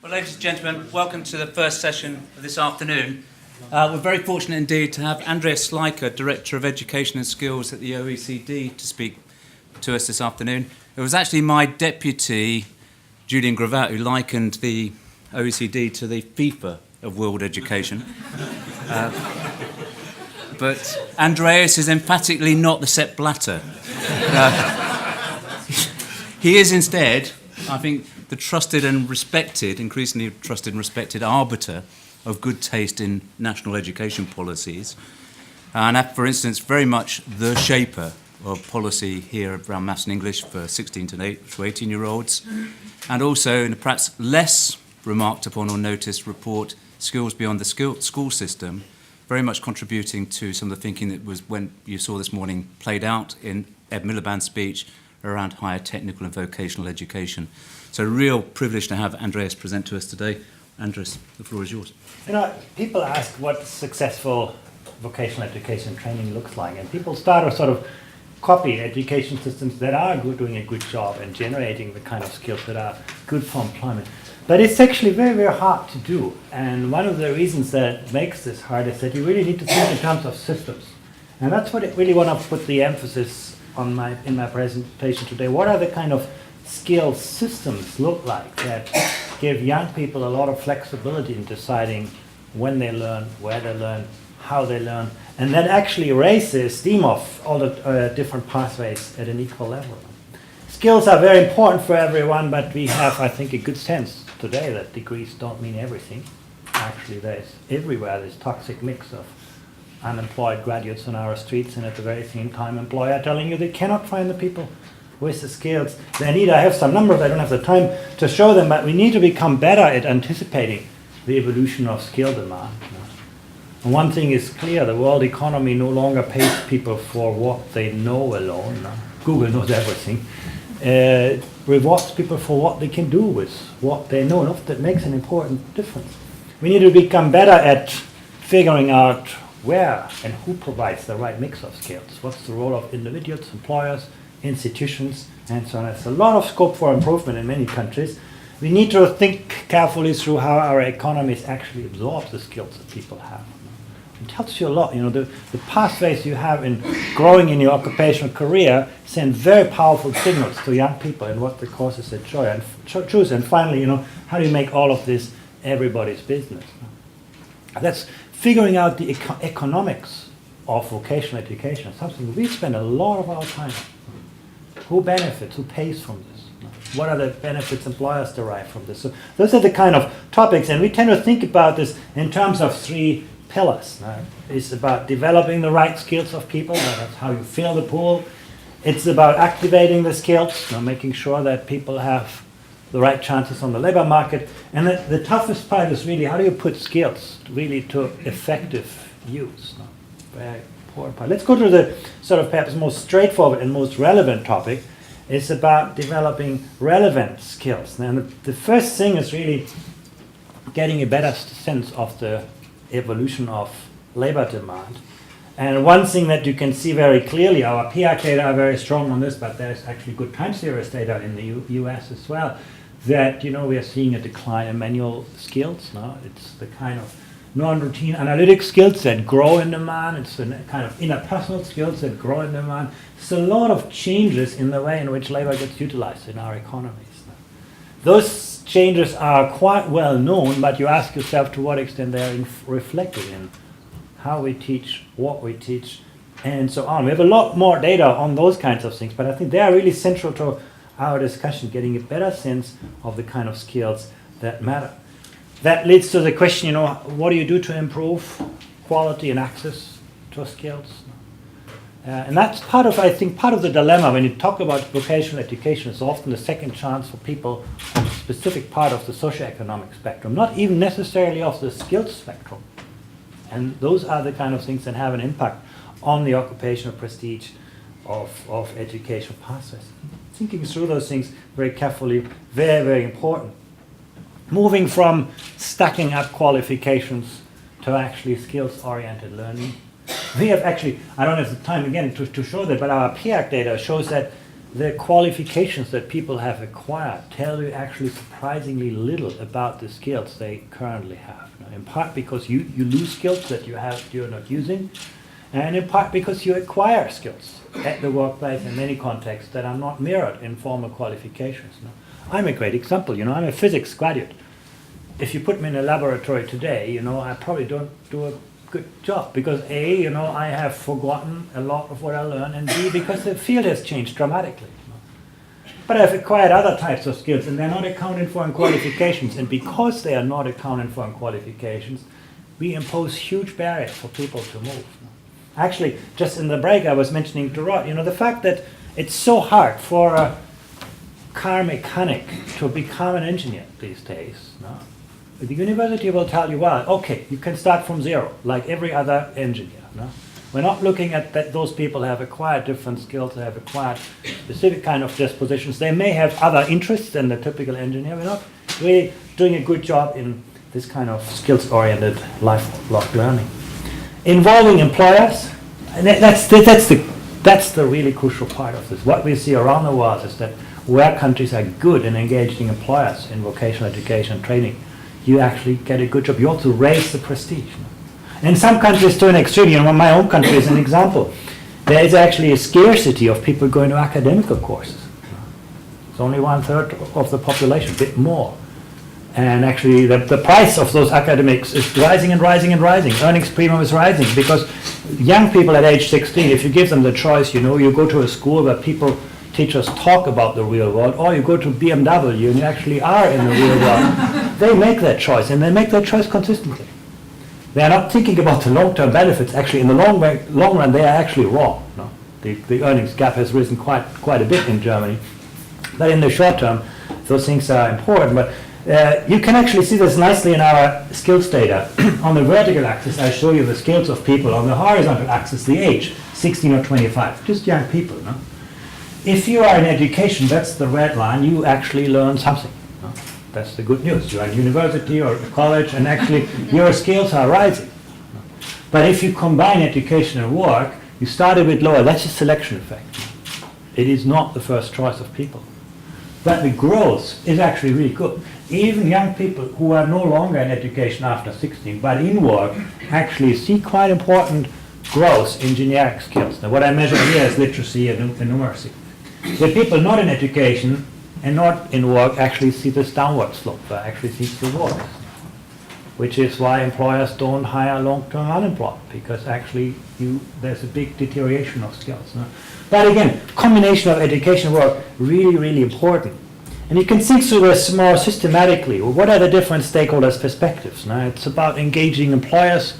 Well, ladies and gentlemen, welcome to the first session of this afternoon. We're very fortunate indeed to have Andreas Schleicher, Director of Education and Skills at the OECD, to speak to us this afternoon. It was actually my deputy, Julian Gravatt, who likened the OECD to the FIFA of world education. But Andreas is emphatically not the Sepp Blatter. He is instead, I think, the trusted and respected, increasingly trusted and respected arbiter of good taste in national education policies. And for instance, very much the shaper of policy here around maths and English for 16 to 18-year-olds. And also in a perhaps less remarked upon or noticed report, Skills Beyond the School System, very much contributing to some of the thinking that was when you saw this morning played out in Ed Miliband's speech around higher technical and vocational education. So a real privilege to have Andreas present to us today. Andreas, the floor is yours. You know, people ask what successful vocational education training looks like, and people start to sort of copy education systems that are doing a good job and generating the kind of skills that are good for employment. But it's actually very, very hard to do. And one of the reasons that makes this hard is that you really need to think in terms of systems. And that's what I really want to put the emphasis on in my presentation today. What are the kind of skill systems look like that give young people a lot of flexibility in deciding when they learn, where they learn, how they learn, and that actually raise the esteem of all the different pathways at an equal level. Skills are very important for everyone, but we have, I think, a good sense today that degrees don't mean everything. Actually, there's everywhere this toxic mix of unemployed graduates on our streets, and at the very same time employer telling you they cannot find the people with the skills they need. I have some numbers, I don't have the time to show them, but we need to become better at anticipating the evolution of skill demand. And one thing is clear, the world economy no longer pays people for what they know alone. Google knows everything. Rewards people for what they can do with what they know, and often that makes an important difference. We need to become better at figuring out where and who provides the right mix of skills. What's the role of individuals, employers, institutions, and so on. There's a lot of scope for improvement in many countries. We need to think carefully through how our economies actually absorb the skills that people have. It tells you a lot. You know, the pathways you have in growing in your occupational career send very powerful signals to young people and what the courses they choose. And finally, you know, how do you make all of this everybody's business? That's figuring out the economics of vocational education, something we spend a lot of our time on. Who benefits? Who pays from this? What are the benefits employers derive from this? So those are the kind of topics, and we tend to think about this in terms of three pillars. It's about developing the right skills of people. That's how you fill the pool. It's about activating the skills, making sure that people have the right chances on the labor market. And the toughest part is really how do you put skills really to effective use? Very important part. Let's go to the sort of perhaps most straightforward and most relevant topic. It's about developing relevant skills. And the first thing is really getting a better sense of the evolution of labor demand. And one thing that you can see very clearly, our PIAC data are very strong on this, but there's actually good time series data in the US as well, that, you know, we are seeing a decline in manual skills. It's the kind of non-routine analytic skills that grow in demand. It's the kind of interpersonal skills that grow in demand. There's a lot of changes in the way in which labor gets utilized in our economies. Those changes are quite well known, but you ask yourself to what extent they are reflected in how we teach, what we teach, and so on. We have a lot more data on those kinds of things, but I think they are really central to our discussion, getting a better sense of the kind of skills that matter. That leads to the question, you know, what do you do to improve quality and access to skills? And that's part of the dilemma when you talk about vocational education. It's often the second chance for people on a specific part of the socioeconomic spectrum, not even necessarily of the skills spectrum. And those are the kind of things that have an impact on the occupational prestige of educational pathways. Thinking through those things very carefully, very, very important. Moving from stacking up qualifications to actually skills-oriented learning. We have actually, I don't have the time again to show that, but our PIAC data shows that the qualifications that people have acquired tell you actually surprisingly little about the skills they currently have. Now, in part because you lose skills that you're not using, and in part because you acquire skills at the workplace in many contexts that are not mirrored in formal qualifications. Now, I'm a great example. I'm a physics graduate. If you put me in a laboratory today, I probably don't do a good job because A, I have forgotten a lot of what I learned, and B, because the field has changed dramatically. But I've acquired other types of skills, and they're not accounted for in qualifications. And because they are not accounted for in qualifications, we impose huge barriers for people to move. Actually, just in the break, I was mentioning to Rod, the fact that it's so hard for a car mechanic to become an engineer these days. The university will tell you, well, okay, you can start from zero, like every other engineer. We're not looking at that those people have acquired different skills, they have acquired specific kind of dispositions. They may have other interests than the typical engineer. We're not really doing a good job in this kind of skills-oriented lifelong learning. Involving employers, and that's the really crucial part of this. What we see around the world is that where countries are good in engaging employers in vocational education and training, you actually get a good job. You also raise the prestige. In some countries to an extreme, my own country is an example. There is actually a scarcity of people going to academic courses. It's only 1/3 of the population, a bit more. And actually the price of those academics is rising and rising and rising. Earnings premium is rising because young people at age 16, if you give them the choice, you go to a school where teachers talk about the real world, or you go to BMW and you actually are in the real world. They make that choice, and they make that choice consistently. They are not thinking about the long-term benefits. Actually, in the long run, they are actually wrong. The earnings gap has risen quite a bit in Germany. But in the short term, those things are important. But you can actually see this nicely in our skills data. On the vertical axis, I show you the skills of people. On the horizontal axis, the age, 16 or 25, just young people. If you are in education, that's the red line, you actually learn something. That's the good news. You're at university or college, and actually your skills are rising. But if you combine education and work, you start a bit lower. That's a selection effect. It is not the first choice of people. But the growth is actually really good. Even young people who are no longer in education after 16, but in work, actually see quite important growth in generic skills. Now, what I measure here is literacy and numeracy. The people not in education and not in work actually see this downward slope, actually see rewards, which is why employers don't hire long-term unemployed, because actually there's a big deterioration of skills. But again, combination of education and work, really, really important. And you can think through this more systematically. Well, what are the different stakeholders' perspectives? It's about engaging employers,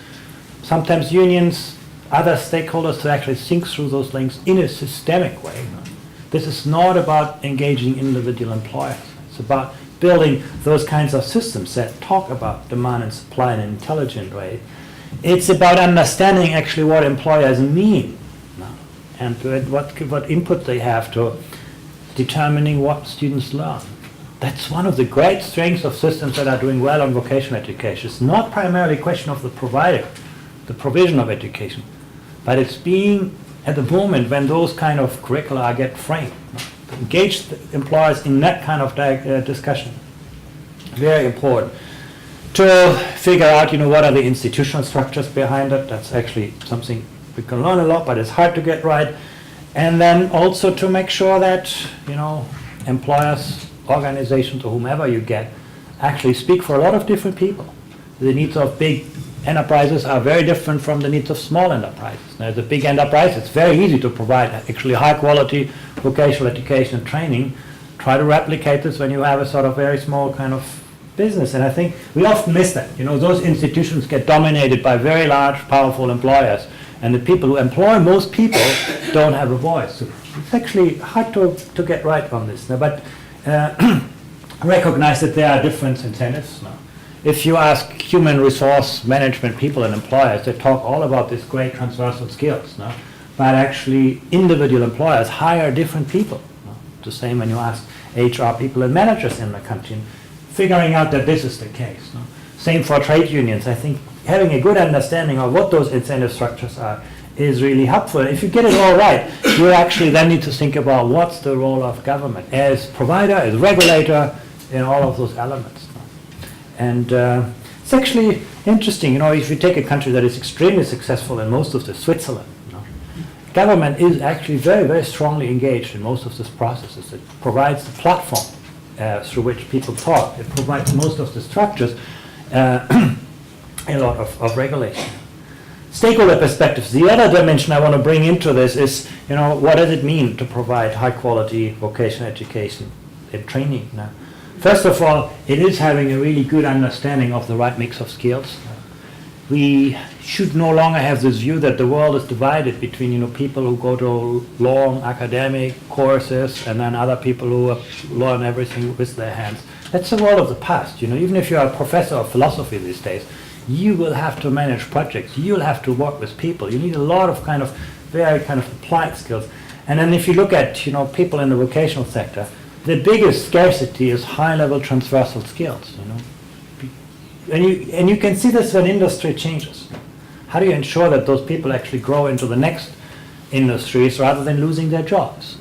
sometimes unions, other stakeholders to actually think through those links in a systemic way. This is not about engaging individual employers. It's about building those kinds of systems that talk about demand and supply in an intelligent way. It's about understanding actually what employers mean and what input they have to determining what students learn. That's one of the great strengths of systems that are doing well on vocational education. It's not primarily a question of the provision of education, but it's being at the moment when those kind of curricula get framed. Engage the employers in that kind of discussion. Very important. To figure out, what are the institutional structures behind it. That's actually something we can learn a lot, but it's hard to get right. And then also to make sure that, employers, organizations, or whomever you get, actually speak for a lot of different people. The needs of big enterprises are very different from the needs of small enterprises. Now, the big enterprise, it's very easy to provide actually high quality vocational education and training. Try to replicate this when you have a sort of very small kind of business. And I think we often miss that. Those institutions get dominated by very large, powerful employers. And the people who employ most people don't have a voice. So it's actually hard to get right on this. But recognize that there are different incentives. If you ask human resource management people and employers, they talk all about these great transversal skills. But actually, individual employers hire different people. The same when you ask HR people and managers in the country, figuring out that this is the case. Same for trade unions. I think having a good understanding of what those incentive structures are is really helpful. If you get it all right, you actually then need to think about what's the role of government as provider, as regulator, in all of those elements. And it's actually interesting, if you take a country that is extremely successful in most of this, Switzerland, government is actually very, very strongly engaged in most of these processes. It provides the platform through which people talk. It provides most of the structures, a lot of regulation. Stakeholder perspectives. The other dimension I want to bring into this is, what does it mean to provide high quality vocational education and training? Now, first of all, it is having a really good understanding of the right mix of skills. We should no longer have this view that the world is divided between people who go to long academic courses and then other people who learn everything with their hands. That's the world of the past. Even if you're a professor of philosophy these days, you will have to manage projects. You'll have to work with people. You need a lot of very applied skills. And then if you look at people in the vocational sector, the biggest scarcity is high-level transversal skills. And you can see this when industry changes. How do you ensure that those people actually grow into the next industries rather than losing their jobs?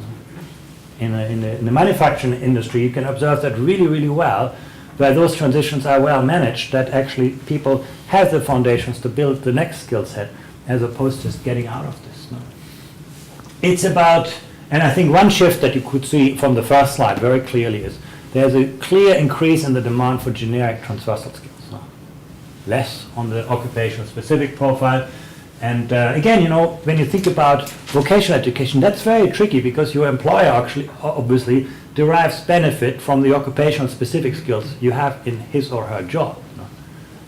In the manufacturing industry, you can observe that really, really well, where those transitions are well managed, that actually people have the foundations to build the next skill set as opposed to just getting out of this. It's about, and I think one shift that you could see from the first slide very clearly is there's a clear increase in the demand for generic transversal skills. Less on the occupational specific profile. And again, when you think about vocational education, that's very tricky because your employer actually obviously derives benefit from the occupational specific skills you have in his or her job.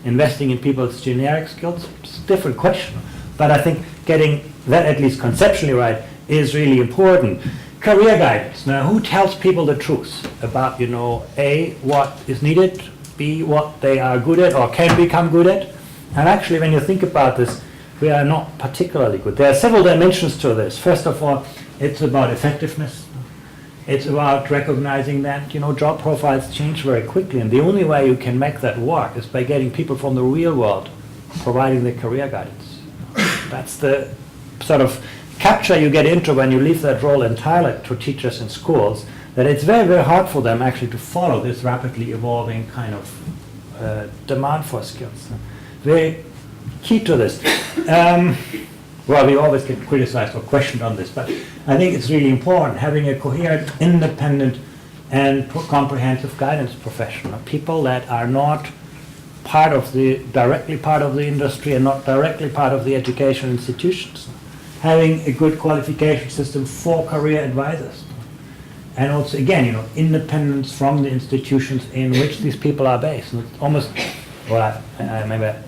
Investing in people's generic skills, it's a different question. But I think getting that at least conceptually right is really important. Career guidance. Now, who tells people the truth about, A, what is needed, B, what they are good at or can become good at? And actually, when you think about this, we are not particularly good. There are several dimensions to this. First of all, it's about effectiveness. It's about recognizing that, job profiles change very quickly, and the only way you can make that work is by getting people from the real world providing the career guidance. That's the sort of capture you get into when you leave that role entirely to teachers in schools, that it's very, very hard for them actually to follow this rapidly evolving demand for skills. Very key to this. Well, we always get criticized or questioned on this, but I think it's really important having a coherent, independent, and comprehensive guidance profession. People that are not directly part of the industry and not directly part of the education institutions. Having a good qualification system for career advisors. And also, again, independence from the institutions in which these people are based. And it's almost, I remember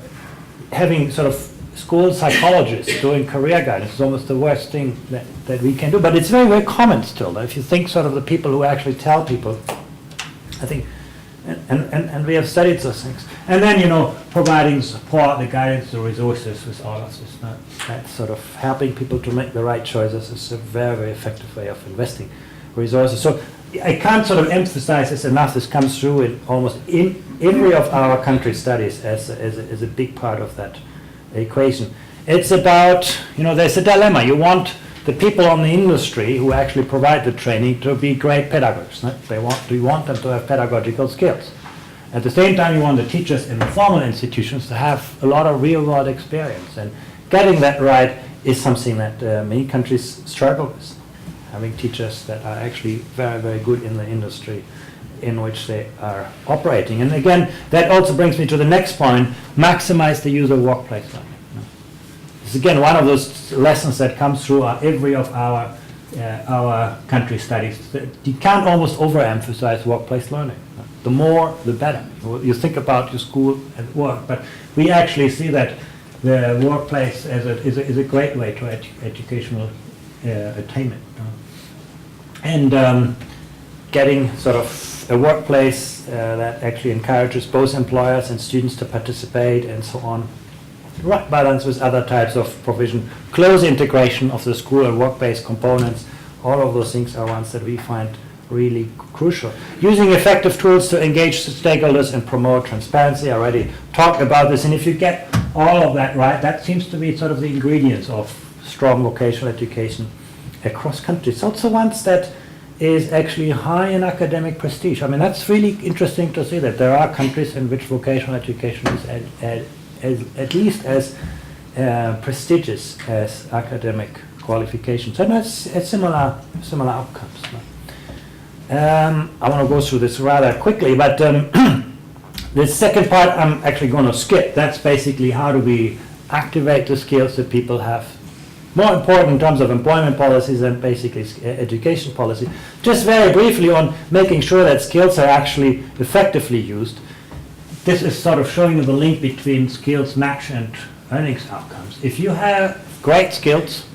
having sort of school psychologists doing career guidance is almost the worst thing that we can do. But it's very, very common still. If you think sort of the people who actually tell people, I think, and we have studied those things. And then, providing support, the guidance, the resources with all of this. That sort of helping people to make the right choices is a very, very effective way of investing resources. So I can't sort of emphasize this enough. This comes through in almost every of our country studies as a big part of that equation. It's about, there's a dilemma. You want the people on the industry who actually provide the training to be great pedagogues. You want them to have pedagogical skills. At the same time, you want the teachers in the formal institutions to have a lot of real-world experience. And getting that right is something that many countries struggle with. Having teachers that are actually very, very good in the industry in which they are operating. And again, that also brings me to the next point, maximize the use of workplace learning. It's again one of those lessons that comes through every of our country studies. You can't almost overemphasize workplace learning. The more, the better. You think about your school and work, but we actually see that the workplace is a great way to educational attainment. And getting sort of a workplace that actually encourages both employers and students to participate and so on. Right balance with other types of provision, close integration of the school and work-based components, all of those things are ones that we find really crucial. Using effective tools to engage the stakeholders and promote transparency. I already talked about this, and if you get all of that right, that seems to be sort of the ingredients of strong vocational education across countries. It's also one that is actually high in academic prestige. I mean, that's really interesting to see that there are countries in which vocational education is at least as prestigious as academic qualifications, and that's similar outcomes. I want to go through this rather quickly, but the second part I'm actually going to skip. That's basically how do we activate the skills that people have. More important in terms of employment policies and basically education policy. Just very briefly on making sure that skills are actually effectively used. This is sort of showing you the link between skills match and earnings outcomes. If you have great skills,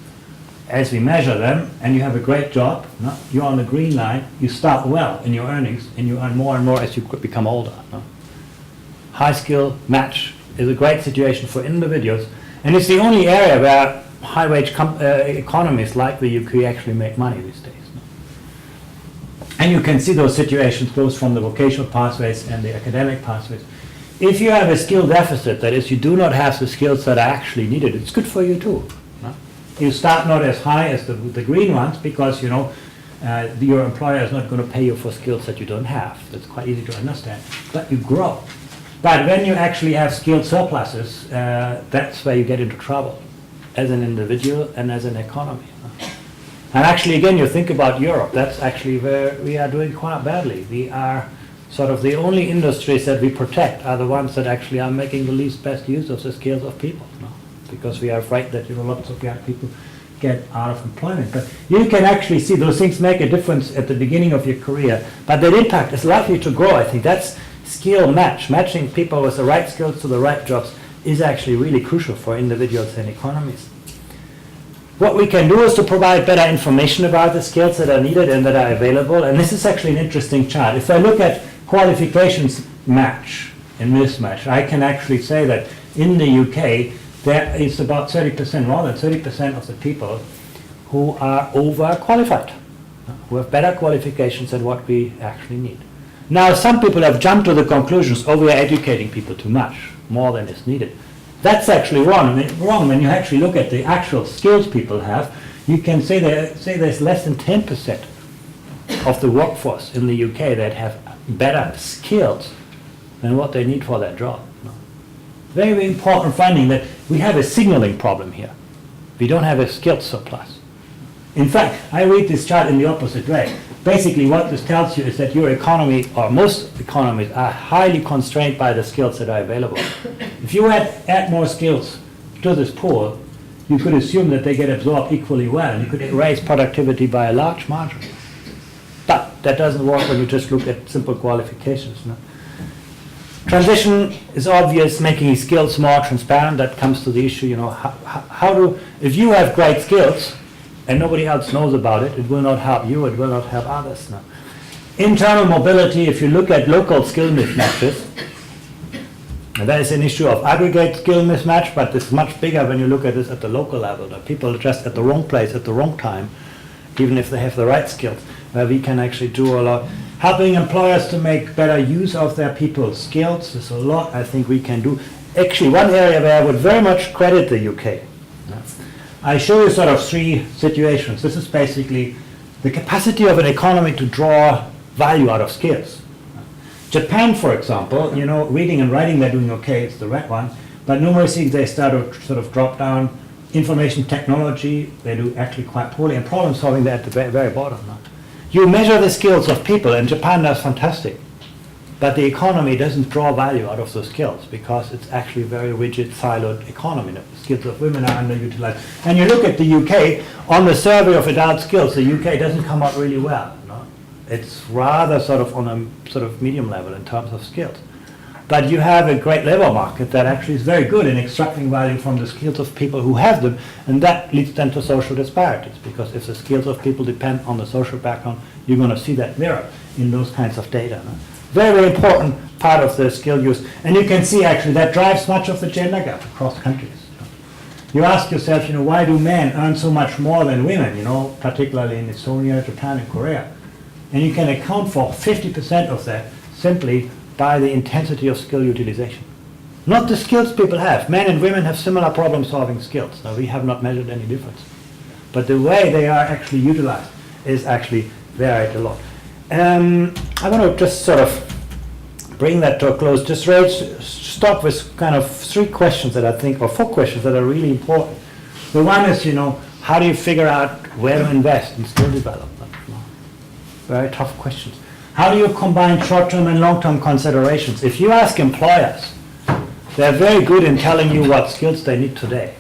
as we measure them, and you have a great job, no? You're on the green line, you start well in your earnings, and you earn more and more as you become older. No? High skill match is a great situation for individuals, and it's the only area where high-wage economies like the UK actually make money these days. No? And you can see those situations both from the vocational pathways and the academic pathways. If you have a skill deficit, that is, you do not have the skills that are actually needed, it's good for you too. No? You start not as high as the green ones because, you know, your employer is not going to pay you for skills that you don't have. That's quite easy to understand. But you grow. But when you actually have skill surpluses, that's where you get into trouble as an individual and as an economy. And actually, again, you think about Europe, that's actually where we are doing quite badly. We are sort of the only industries that we protect are the ones that actually are making the least best use of the skills of people. No? Because we are afraid that, you know, lots of young people get out of employment. But you can actually see those things make a difference at the beginning of your career. But that impact is likely to grow, I think. That's skill match. Matching people with the right skills to the right jobs is actually really crucial for individuals and economies. What we can do is to provide better information about the skills that are needed and that are available. And this is actually an interesting chart. If I look at qualifications match and mismatch, I can actually say that in the UK, there is about 30%, more than 30% of the people who are overqualified, who have better qualifications than what we actually need. Now, some people have jumped to the conclusions, oh, we are educating people too much, more than is needed. That's actually wrong. When you actually look at the actual skills people have, you can say there's less than 10% of the workforce in the UK that have better skills than what they need for their job. Very, very important finding that we have a signaling problem here. We don't have a skills surplus. In fact, I read this chart in the opposite way. Basically, what this tells you is that your economy, or most economies, are highly constrained by the skills that are available. If you add more skills to this pool, you could assume that they get absorbed equally well, and you could raise productivity by a large margin. But that doesn't work when you just look at simple qualifications. No? Transition is obvious, making skills more transparent. That comes to the issue, you know, if you have great skills and nobody else knows about it, it will not help you, it will not help others. No. Internal mobility, if you look at local skill mismatches, that is an issue of aggregate skill mismatch, but it's much bigger when you look at this at the local level. The people are just at the wrong place at the wrong time, even if they have the right skills, where we can actually do a lot. Helping employers to make better use of their people's skills, there's a lot I think we can do. Actually, one area where I would very much credit the UK. I show you sort of three situations. This is basically the capacity of an economy to draw value out of skills. Japan, for example, you know, reading and writing, they're doing okay, it's the red one, but numeracy, they start to sort of drop down. Information technology, they do actually quite poorly, and problem solving, they're at the very bottom now. You measure the skills of people, and Japan does fantastic, but the economy doesn't draw value out of those skills because it's actually a very rigid, siloed economy. The skills of women are underutilized. And you look at the UK, on the survey of adult skills, the UK doesn't come out really well. No? It's rather sort of on a sort of medium level in terms of skills. But you have a great labor market that actually is very good in extracting value from the skills of people who have them, and that leads then to social disparities, because if the skills of people depend on the social background, you're going to see that mirror in those kinds of data. No? Very important part of the skill use. And you can see actually that drives much of the gender gap across countries. You ask yourself, you know, why do men earn so much more than women, you know, particularly in Estonia, Japan, and Korea? And you can account for 50% of that simply by the intensity of skill utilization. Not the skills people have. Men and women have similar problem-solving skills. Now, we have not measured any difference. But the way they are actually utilized is actually varied a lot. I want to just sort of bring that to a close. Just stop with kind of 3 questions that I think, or 4 questions that are really important. The one is, how do you figure out where to invest in skill development? Very tough questions. How do you combine short-term and long-term considerations? If you ask employers, they're very good in telling you what skills they need today.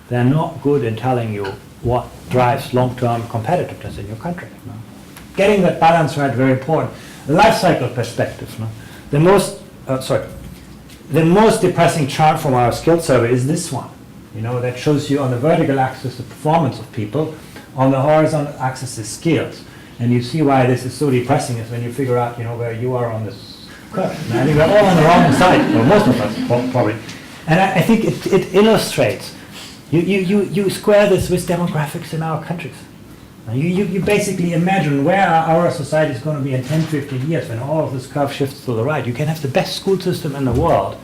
They're not good in telling you what drives long-term competitiveness in your country. Getting that balance right, very important. Life cycle perspective. The most depressing chart from our skills survey is this one. That shows you on the vertical axis the performance of people, on the horizontal axis is skills. And you see why this is so depressing is when you figure out, where you are on this curve. And I think we're all on the wrong side, or most of us probably. And I think it illustrates. You square this with demographics in our countries. You basically imagine where our society is going to be in 10, 15 years when all of this curve shifts to the right. You can have the best school system in the world.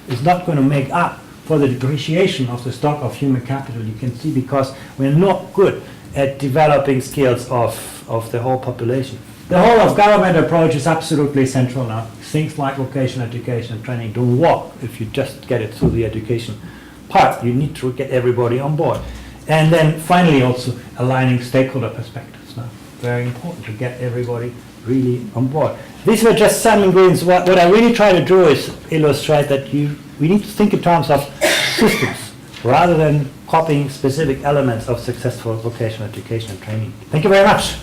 It's not going to make up for the depreciation of the stock of human capital. You can see because we're not good at developing skills of the whole population. The whole of government approach is absolutely central now. Things like vocational education and training don't work if you just get it through the education part. You need to get everybody on board. And then finally also aligning stakeholder perspectives now. Very important to get everybody really on board. These were just some ingredients. What I really try to do is illustrate that we need to think in terms of systems rather than copying specific elements of successful vocational education and training. Thank you very much.